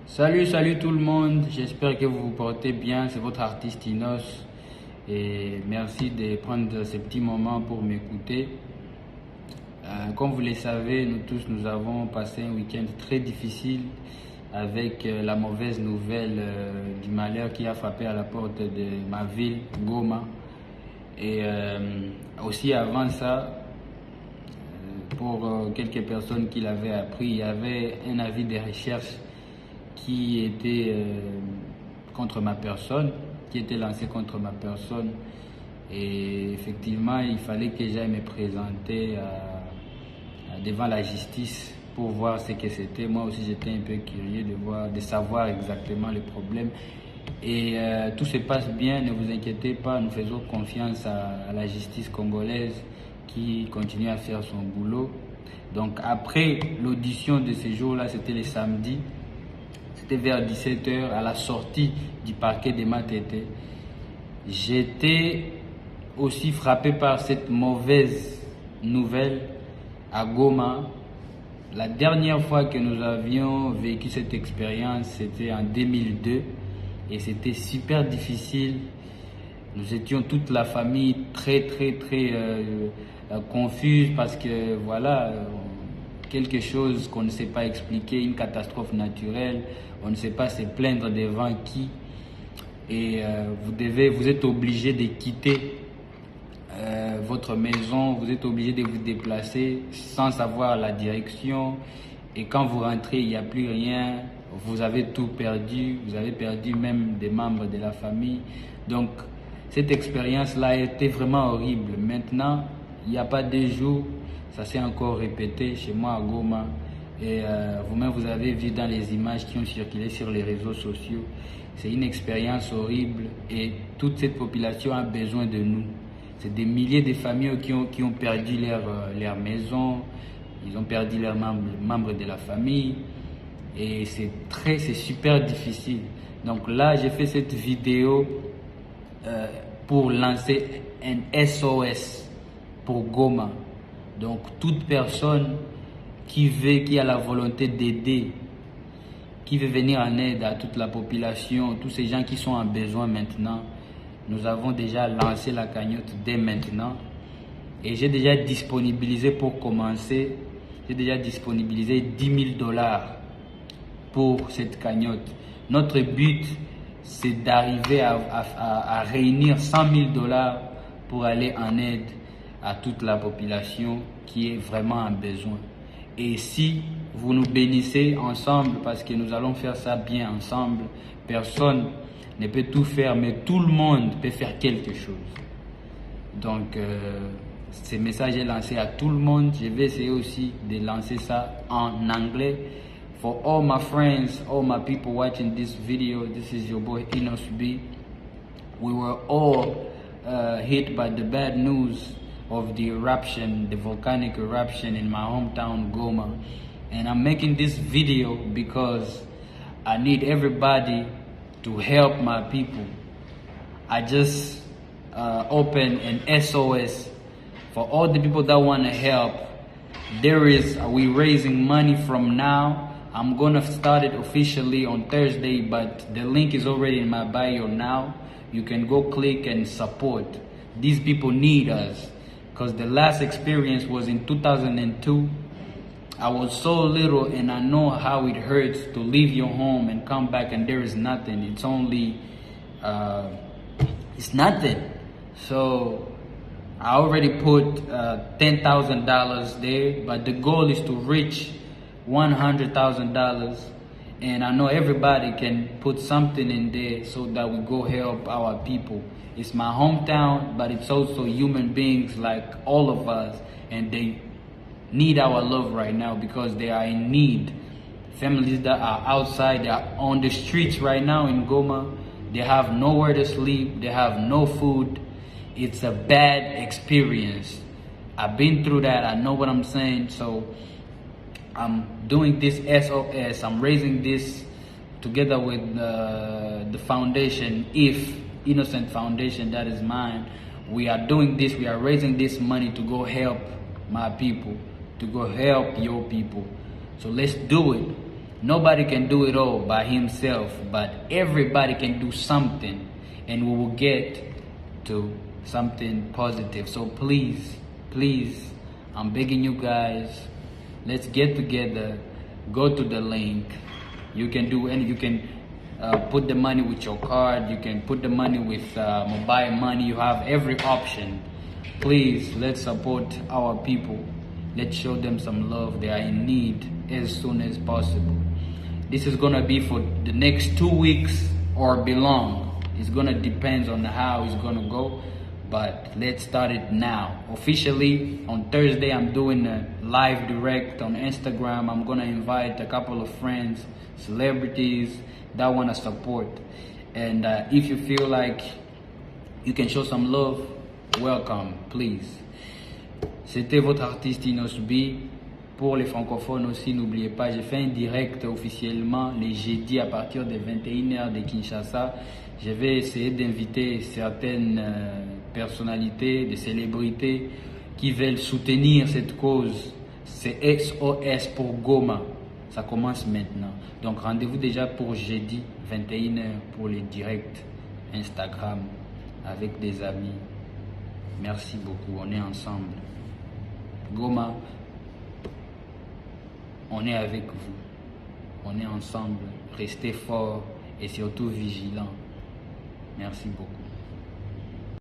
Salut tout le monde, j'espère que vous vous portez bien, c'est votre artiste Inos et merci de prendre ces petits moments pour m'écouter. Comme vous le savez, nous tous nous avons passé un week-end très difficile avec la mauvaise nouvelle du malheur qui a frappé à la porte de ma ville, Goma. Et aussi avant ça, pour quelques personnes qui l'avaient appris, il y avait un avis de recherche qui était contre ma personne, qui était lancé contre ma personne. Et effectivement, il fallait que j'aille me présenter devant la justice pour voir ce que c'était. Moi aussi, j'étais un peu curieux de savoir exactement le problème. Et tout se passe bien, ne vous inquiétez pas, nous faisons confiance à la justice congolaise qui continue à faire son boulot. Donc après l'audition de ce jour-là, c'était le samedi, c'était vers 17h à la sortie du parquet de Matete. J'étais aussi frappé par cette mauvaise nouvelle à Goma. La dernière fois que nous avions vécu cette expérience, c'était en 2002 et c'était super difficile. Nous étions toute la famille très confuse parce que voilà, quelque chose qu'on ne sait pas expliquer, une catastrophe naturelle, on ne sait pas se plaindre devant qui. Et vous êtes obligé de quitter votre maison, vous êtes obligé de vous déplacer sans savoir la direction. Et quand vous rentrez, il n'y a plus rien, vous avez tout perdu, vous avez perdu même des membres de la famille. Donc cette expérience-là a été vraiment horrible. Maintenant, il n'y a pas 2 jours, ça s'est encore répété chez moi à Goma. Et vous-même, vous avez vu dans les images qui ont circulé sur les réseaux sociaux. C'est une expérience horrible et toute cette population a besoin de nous. C'est des milliers de familles qui ont perdu leur maison, ils ont perdu leurs membres de la famille. Et c'est super difficile. Donc là, j'ai fait cette vidéo pour lancer un SOS pour Goma. Donc toute personne qui a la volonté d'aider, qui veut venir en aide à toute la population, tous ces gens qui sont en besoin maintenant, nous avons déjà lancé la cagnotte dès maintenant. Et j'ai déjà disponibilisé pour commencer, j'ai déjà disponibilisé $10,000 pour cette cagnotte. Notre but, c'est d'arriver à réunir $100,000 pour aller en aide à toute la population qui est vraiment en besoin. Et si vous nous bénissez ensemble, parce que nous allons faire ça bien ensemble, personne ne peut tout faire, mais tout le monde peut faire quelque chose. Donc, ce message est lancé à tout le monde. Je vais essayer aussi de lancer ça en anglais. For all my friends, all my people watching this video, this is your boy Inos B. We were all hit by the bad news of the eruption, the volcanic eruption in my hometown Goma. And I'm making this video because I need everybody to help my people. I just opened an SOS for all the people that want to help. We're raising money from now. I'm gonna start it officially on Thursday, but the link is already in my bio now. You can go click and support. These people need us, because the last experience was in 2002. I was so little and I know how it hurts to leave your home and come back and there is nothing. It's only, it's nothing. So I already put $10,000 there, but the goal is to reach $100,000. And I know everybody can put something in there so that we go help our people. It's my hometown, but it's also human beings like all of us, and they need our love right now because they are in need. Families that are outside, they are on the streets right now in Goma. They have nowhere to sleep, they have no food. It's a bad experience. I've been through that, I know what I'm saying. So I'm doing this SOS, I'm raising this together with the foundation, If Innocent Foundation, that is mine. We are doing this, we are raising this money to go help my people, to go help your people. So let's do it. Nobody can do it all by himself, but everybody can do something, and we will get to something positive. So please, please, I'm begging you guys, let's get together. Go to the link. You can do any. You can put the money with your card. You can put the money with mobile money. You have every option. Please, let's support our people. Let's show them some love. They are in need as soon as possible. This is gonna be for the next 2 weeks or belong. It's gonna depend on how it's gonna go, but let's start it now. Officially, on Thursday, I'm doing a live direct on Instagram. I'm gonna invite a couple of friends, celebrities that wanna support. And if you feel like you can show some love, welcome, please. C'était votre artiste Inosbi. Pour les francophones aussi, n'oubliez pas, j'ai fait un direct officiellement les jeudis à partir de 21h de Kinshasa. Je vais essayer d'inviter certaines personnalités, des célébrités qui veulent soutenir cette cause. C'est SOS pour Goma. Ça commence maintenant. Donc rendez-vous déjà pour jeudi 21h pour les directs Instagram avec des amis. Merci beaucoup, on est ensemble. Goma, on est avec vous, on est ensemble, restez forts et surtout vigilants. Merci beaucoup.